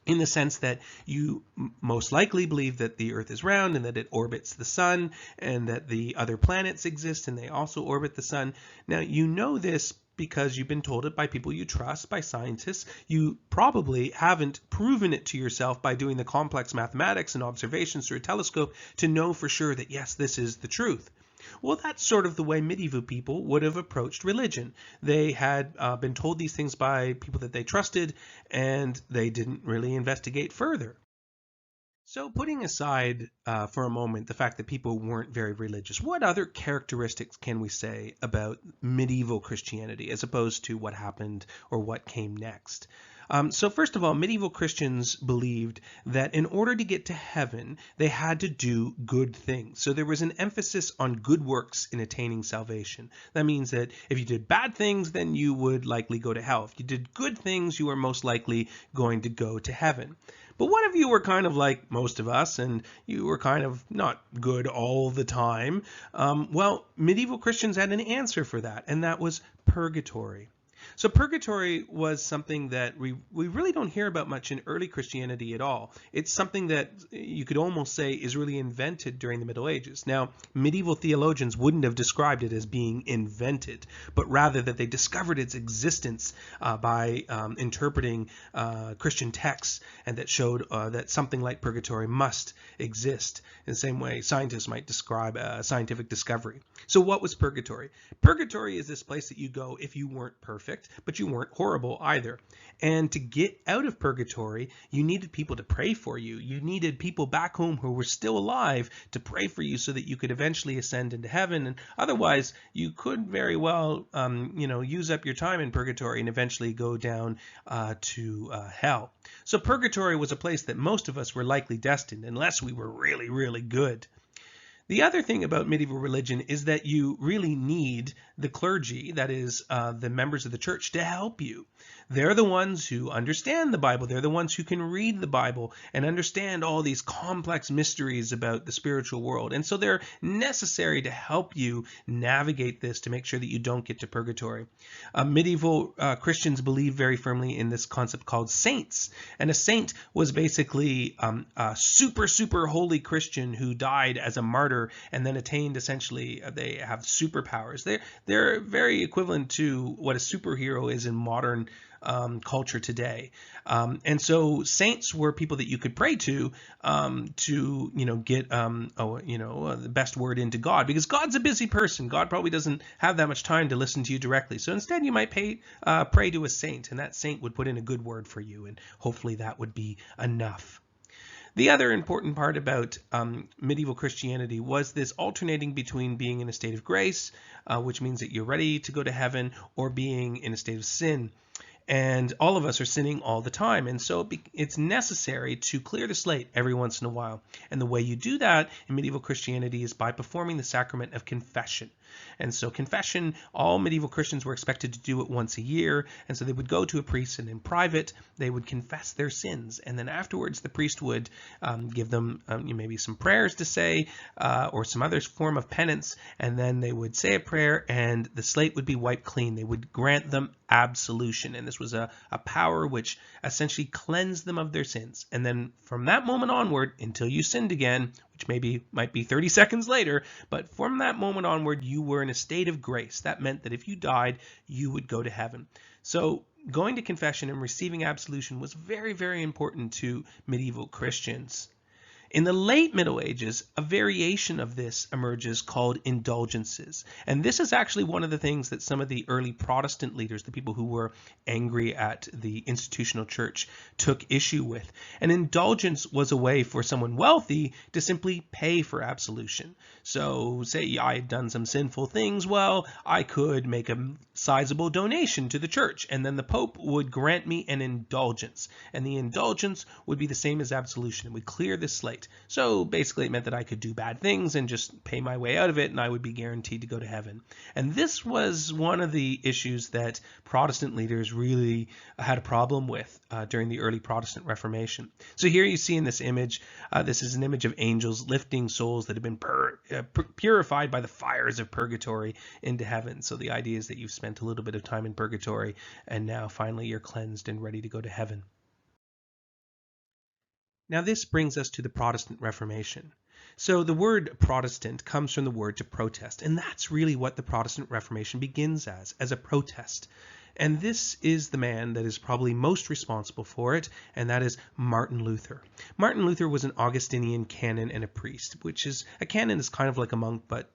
in the sense that you most likely believe that the Earth is round and that it orbits the sun and that the other planets exist and they also orbit the sun. Now, you know this because you've been told it by people you trust, by scientists. You probably haven't proven it to yourself by doing the complex mathematics and observations through a telescope to know for sure that, yes, this is the truth. Well, that's sort of the way medieval people would have approached religion. They had been told these things by people that they trusted, and they didn't really investigate further. So putting aside for a moment the fact that people weren't very religious, what other characteristics can we say about medieval Christianity as opposed to what happened or what came next? So first of all, medieval Christians believed that in order to get to heaven, they had to do good things. So there was an emphasis on good works in attaining salvation. That means that if you did bad things, then you would likely go to hell. If you did good things, you are most likely going to go to heaven. But what if you were kind of like most of us and you were kind of not good all the time? Well, medieval Christians had an answer for that, and that was purgatory. So purgatory was something that we really don't hear about much in early Christianity at all. It's something that you could almost say is really invented during the Middle Ages. Now, medieval theologians wouldn't have described it as being invented, but rather that they discovered its existence by interpreting Christian texts, and that showed that something like purgatory must exist in the same way scientists might describe a scientific discovery. So what was purgatory? Purgatory is this place that you go if you weren't perfect, but you weren't horrible either. And to get out of purgatory, you needed people to pray for you. You needed people back home who were still alive to pray for you so that you could eventually ascend into heaven. And otherwise, you could very well, use up your time in purgatory and eventually go down to hell. So purgatory was a place that most of us were likely destined, unless we were really, really good. The other thing about medieval religion is that you really need the clergy, that is, the members of the church, to help you. They're the ones who understand the Bible. They're the ones who can read the Bible and understand all these complex mysteries about the spiritual world. And so they're necessary to help you navigate this to make sure that you don't get to purgatory. Medieval Christians believed very firmly in this concept called saints. And a saint was basically a super, super holy Christian who died as a martyr and then attained, essentially, they have superpowers. They're very equivalent to what a superhero is in modern culture today. And so saints were people that you could pray to get the best word into God, because God's a busy person. God probably doesn't have that much time to listen to you directly. So instead you might pray to a saint, and that saint would put in a good word for you, and hopefully that would be enough. The other important part about medieval Christianity was this alternating between being in a state of grace, which means that you're ready to go to heaven, or being in a state of sin. And all of us are sinning all the time. And so it's necessary to clear the slate every once in a while. And the way you do that in medieval Christianity is by performing the sacrament of confession. And so confession, all medieval Christians were expected to do it once a year. And so they would go to a priest, and in private, they would confess their sins. And then afterwards, the priest would give them maybe some prayers to say, or some other form of penance. And then they would say a prayer, and the slate would be wiped clean. They would grant them absolution. And this was a power which essentially cleansed them of their sins. And then from that moment onward, until you sinned again, which might be 30 seconds later, but from that moment onward, you were in a state of grace. That meant that if you died, you would go to heaven. So going to confession and receiving absolution was very, very important to medieval Christians. In the late Middle Ages, a variation of this emerges called indulgences. And this is actually one of the things that some of the early Protestant leaders, the people who were angry at the institutional church, took issue with. An indulgence was a way for someone wealthy to simply pay for absolution. So say I had done some sinful things, well, I could make a sizable donation to the church, and then the Pope would grant me an indulgence. And the indulgence would be the same as absolution. It would clear the slate. So basically it meant that I could do bad things and just pay my way out of it, and I would be guaranteed to go to heaven. And this was one of the issues that Protestant leaders really had a problem with during the early Protestant Reformation. So here you see in this image, this is an image of angels lifting souls that have been purified by the fires of purgatory into heaven. So the idea is that you've spent a little bit of time in purgatory, and now finally you're cleansed and ready to go to heaven. Now this brings us to the Protestant Reformation. So the word Protestant comes from the word to protest, and that's really what the Protestant Reformation begins as a protest. And this is the man that is probably most responsible for it, and that is Martin Luther. Martin Luther was an Augustinian canon and a priest, which is, a canon is kind of like a monk, but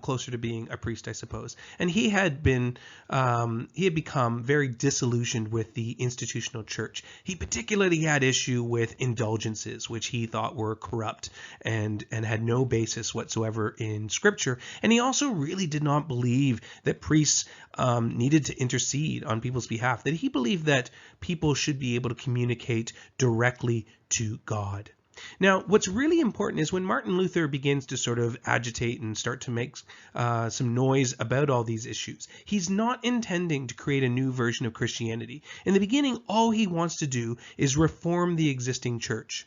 closer to being a priest, I suppose. And he had become very disillusioned with the institutional church. He particularly had issue with indulgences, which he thought were corrupt and had no basis whatsoever in Scripture. And he also really did not believe that priests needed to intercede on people's behalf, that he believed that people should be able to communicate directly to God. Now, what's really important is when Martin Luther begins to sort of agitate and start to make some noise about all these issues, he's not intending to create a new version of Christianity. In the beginning, all he wants to do is reform the existing church.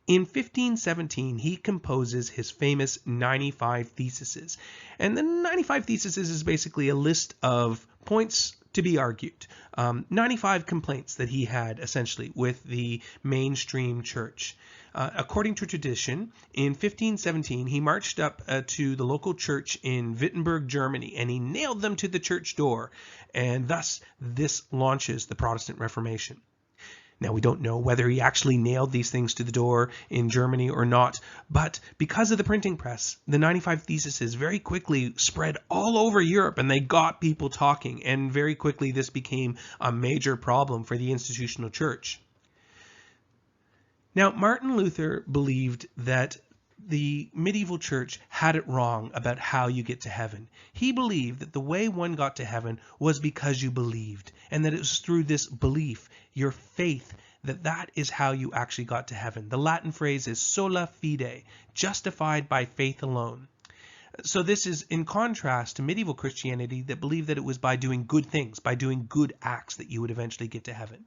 In 1517, he composes his famous 95 Theses. And the 95 Theses is basically a list of points
to be argued. 95 complaints that he had essentially with the mainstream church. According to tradition, in 1517, he marched up to the local church in Wittenberg, Germany, and he nailed them to the church door. And thus, this launches the Protestant Reformation. Now, we don't know whether he actually nailed these things to the door in Germany or not, but because of the printing press, the 95 Theses very quickly spread all over Europe, and they got people talking, and very quickly this became a major problem for the institutional church. Now, Martin Luther believed that the medieval church had it wrong about how you get to heaven. He believed that the way one got to heaven was because you believed, and that it was through this belief, your faith, that is how you actually got to heaven. The Latin phrase is sola fide, justified by faith alone. So this is in contrast to medieval Christianity that believed that it was by doing good things, by doing good acts, that you would eventually get to heaven.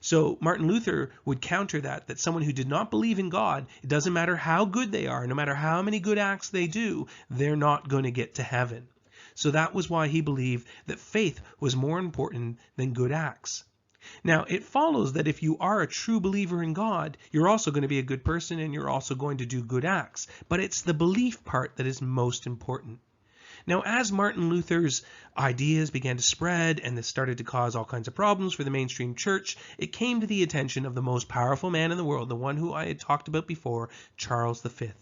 So Martin Luther would counter that someone who did not believe in God, it doesn't matter how good they are, no matter how many good acts they do, they're not going to get to heaven. So that was why he believed that faith was more important than good acts. Now, it follows that if you are a true believer in God, you're also going to be a good person and you're also going to do good acts. But it's the belief part that is most important. Now, as Martin Luther's ideas began to spread and this started to cause all kinds of problems for the mainstream church, it came to the attention of the most powerful man in the world, the one who I had talked about before, Charles V.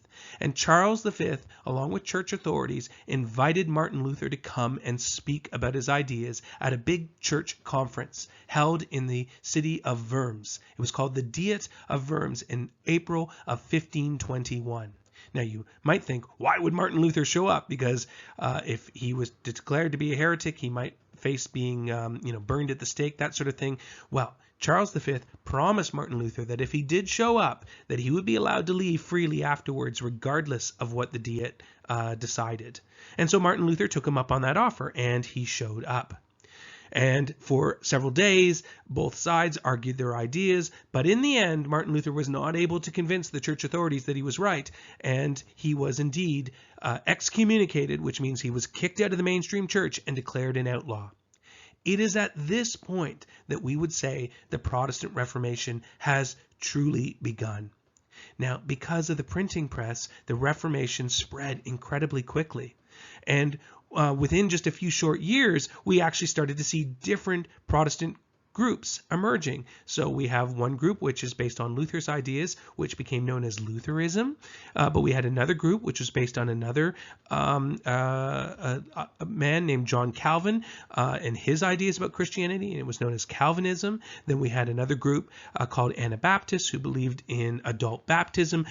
And Charles V, along with church authorities, invited Martin Luther to come and speak about his ideas at a big church conference held in the city of Worms. It was called the Diet of Worms in April of 1521. Now, you might think, why would Martin Luther show up? Because if he was declared to be a heretic, he might face being burned at the stake, that sort of thing. Well, Charles V promised Martin Luther that if he did show up, that he would be allowed to leave freely afterwards, regardless of what the Diet decided. And so Martin Luther took him up on that offer, and he showed up. And for several days, both sides argued their ideas, but in the end, Martin Luther was not able to convince the church authorities that he was right, and he was indeed excommunicated, which means he was kicked out of the mainstream church and declared an outlaw. It is at this point that we would say the Protestant Reformation has truly begun. Now, because of the printing press, the Reformation spread incredibly quickly. And within just a few short years, we actually started to see different Protestant groups emerging. So we have one group which is based on Luther's ideas, which became known as Lutheranism. But we had another group which was based on another a man named John Calvin and his ideas about Christianity, and it was known as Calvinism. Then we had another group called Anabaptists who believed in adult baptism.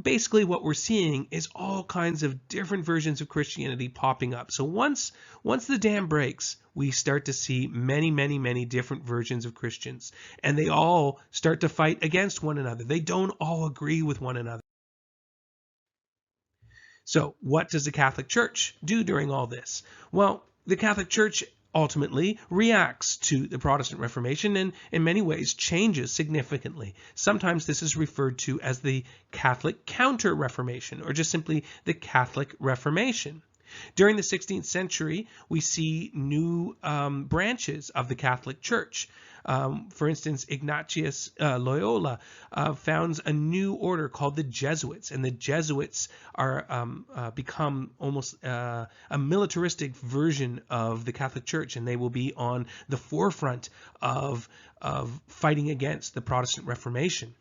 Basically what we're seeing is all kinds of different versions of Christianity popping up. So once the dam breaks, we start to see many, many, many different versions of Christians, and they all start to fight against one another. They don't all agree with one another. So what does the Catholic Church do during all this? Well, the Catholic Church ultimately reacts to the Protestant Reformation and in many ways changes significantly. Sometimes this is referred to as the Catholic Counter-Reformation or just simply the Catholic Reformation. During the 16th century, we see new branches of the Catholic Church. For instance, Ignatius Loyola founds a new order called the Jesuits, and the Jesuits are become almost a militaristic version of the Catholic Church, and they will be on the forefront of fighting against the Protestant Reformation.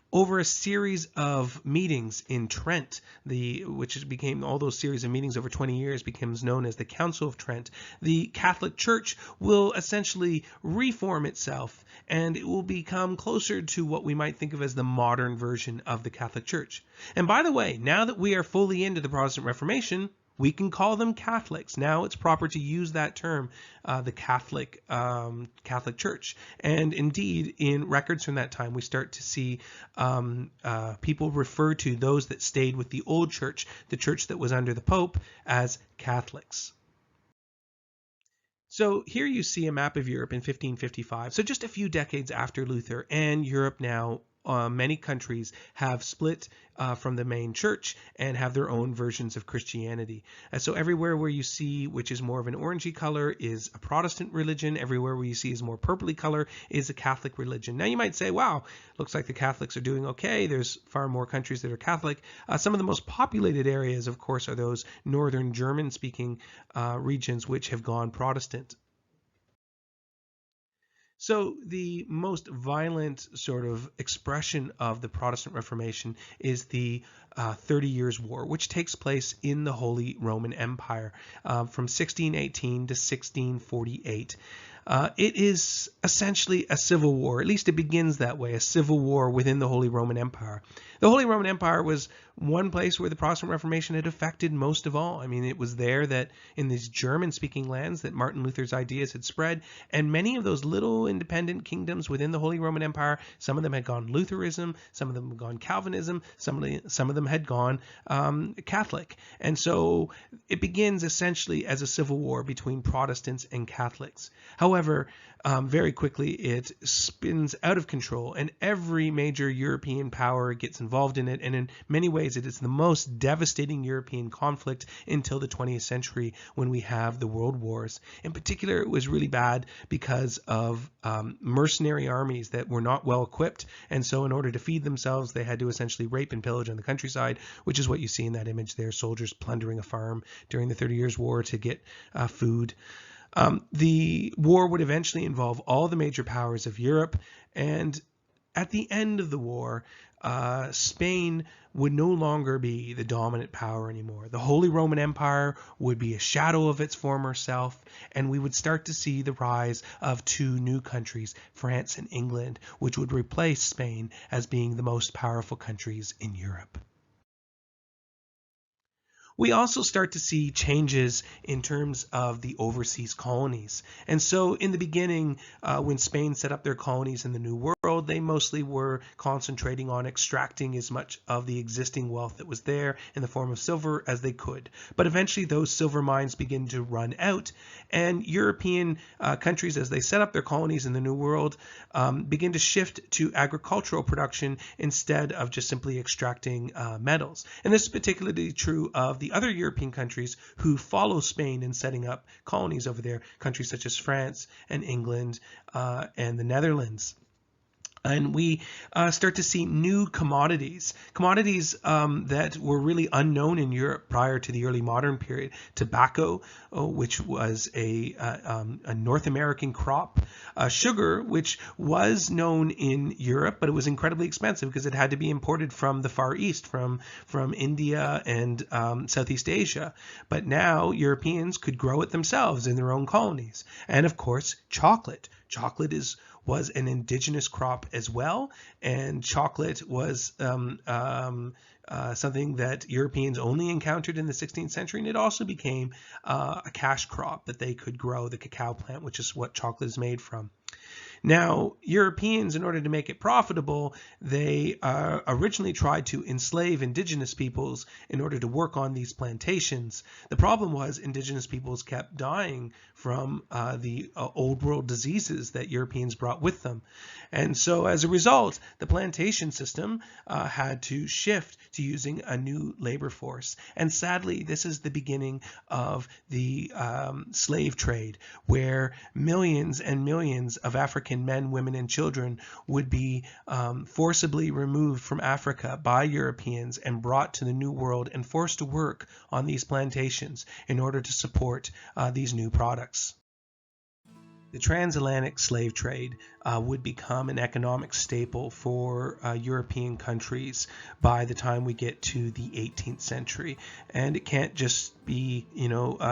Over a series of meetings in Trent, which became all those series of meetings over 20 years becomes known as the Council of Trent, the Catholic Church will essentially reform itself, and it will become closer to what we might think of as the modern version of the Catholic Church. And by the way, now that we are fully into the Protestant Reformation, we can call them Catholics. Now it's proper to use that term, the Catholic Church. And indeed, in records from that time, we start to see people refer to those that stayed with the old church, the church that was under the Pope, as Catholics. So here you see a map of Europe in 1555, so just a few decades after Luther, and Europe now many countries have split from the main church and have their own versions of Christianity. So everywhere where you see, which is more of an orangey color, is a Protestant religion. Everywhere where you see is more purpley color is a Catholic religion. Now you might say, wow, looks like the Catholics are doing okay. There's far more countries that are Catholic. Some of the most populated areas, of course, are those northern German-speaking regions which have gone Protestant. So the most violent sort of expression of the Protestant Reformation is the 30 Years' War, which takes place in the Holy Roman Empire from 1618 to 1648. It is essentially a civil war, at least it begins that way, a civil war within the Holy Roman Empire. The Holy Roman Empire was one place where the Protestant Reformation had affected most of all. I mean, it was there that in these German-speaking lands that Martin Luther's ideas had spread, and many of those little independent kingdoms within the Holy Roman Empire, some of them had gone Lutheranism, some of them had gone Calvinism, some of them had gone Catholic. And so it begins essentially as a civil war between Protestants and Catholics. However, very quickly it spins out of control, and every major European power gets involved in it, and in many ways it is the most devastating European conflict until the 20th century when we have the World Wars. In particular, it was really bad because of mercenary armies that were not well equipped, and so in order to feed themselves they had to essentially rape and pillage on the countryside, which is what you see in that image there, soldiers plundering a farm during the 30 Years' War to get food. The war would eventually involve all the major powers of Europe, and at the end of the war, Spain would no longer be the dominant power anymore. The Holy Roman Empire would be a shadow of its former self, and we would start to see the rise of two new countries, France and England, which would replace Spain as being the most powerful countries in Europe. We also start to see changes in terms of the overseas colonies. And so in the beginning, when Spain set up their colonies in the New World, they mostly were concentrating on extracting as much of the existing wealth that was there in the form of silver as they could. But eventually those silver mines begin to run out, and European countries, as they set up their colonies in the New World, begin to shift to agricultural production instead of just simply extracting metals. And this is particularly true of the other European countries who follow Spain in setting up colonies over there, countries such as France and England and the Netherlands. And we start to see new commodities that were really unknown in Europe prior to the early modern period. Tobacco, which was a North American crop. Sugar, which was known in Europe, but it was incredibly expensive because it had to be imported from the Far East, from India and Southeast Asia. But now Europeans could grow it themselves in their own colonies. And of course, chocolate. Chocolate was an indigenous crop as well, and chocolate was something that Europeans only encountered in the 16th century, and it also became a cash crop that they could grow, the cacao plant, which is what chocolate is made from. Now, Europeans, in order to make it profitable, they originally tried to enslave indigenous peoples in order to work on these plantations. The problem was indigenous peoples kept dying from the old world diseases that Europeans brought with them. And so as a result, the plantation system had to shift to using a new labor force. And sadly, this is the beginning of the slave trade, where millions and millions of African men, women, and children would be forcibly removed from Africa by Europeans and brought to the New World and forced to work on these plantations in order to support these new products. The transatlantic slave trade would become an economic staple for European countries by the time we get to the 18th century. And it can't just be,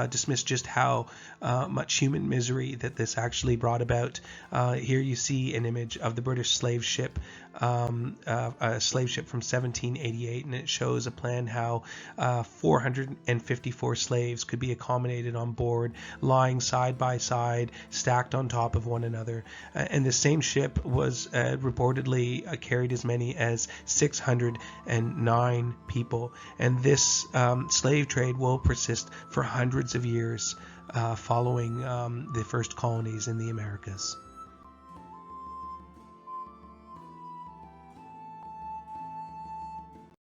dismissed just how much human misery that this actually brought about. Here you see an image of the British slave ship, a slave ship from 1788, and it shows a plan how 454 slaves could be accommodated on board, lying side by side, stacked on top of one another. And the same ship was reportedly carried as many as 609 people. And this slave trade will persist for hundreds of years following the first colonies in the Americas.